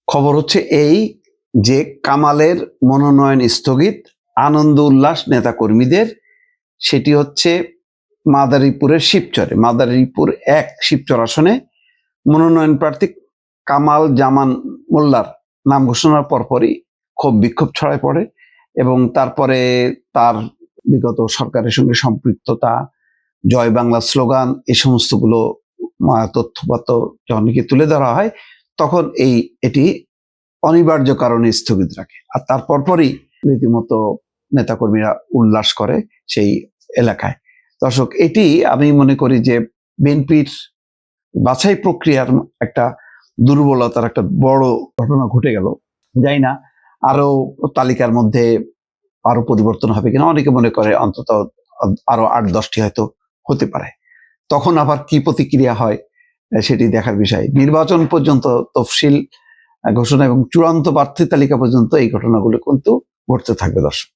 খবর হচ্ছে এই যে কামালের মনোনয়ন স্থগিত, আনন্দ উল্লাস নেতাকর্মীদের। সেটি হচ্ছে মাদারীপুরের শিবচরে, মাদারীপুর ১ শিবচর আসনে মনোনয়ন প্রার্থী কামাল জামান মোল্লার নাম ঘোষণার পরপরই ক্ষোভ বিক্ষোভ ছড়ায় পড়ে এবং তারপরে তার বিগত সরকারের সঙ্গে সম্পৃক্ততা, জয় বাংলা স্লোগান, এই সমস্তগুলো তথ্যপত্র যখন তুলে ধরা হয় তখন এটি অনিবার্য কারণে স্থগিত রাখে। আর তার পরপরই রীতিমতো নেতাকর্মীরা উল্লাস করে সেই এলাকায়। দর্শক, এটি আমি মনে করি যে বিএনপির বাছাই প্রক্রিয়ার একটা দুর্বলতার একটা বড় ঘটনা ঘটে গেল। জানি না আরো তালিকার মধ্যে আরো পরিবর্তন হবে কিনা, অনেকে মনে করে অন্তত আরো ৮-১০টি হয়তো হতে পারে। তখন আবার কি প্রতিক্রিয়া হয় সেটি দেখার বিষয়। নির্বাচন পর্যন্ত তফসিল ঘোষণা এবং চূড়ান্ত প্রার্থী তালিকা পর্যন্ত এই ঘটনাগুলো কিন্তু ঘটতে থাকবে দর্শক।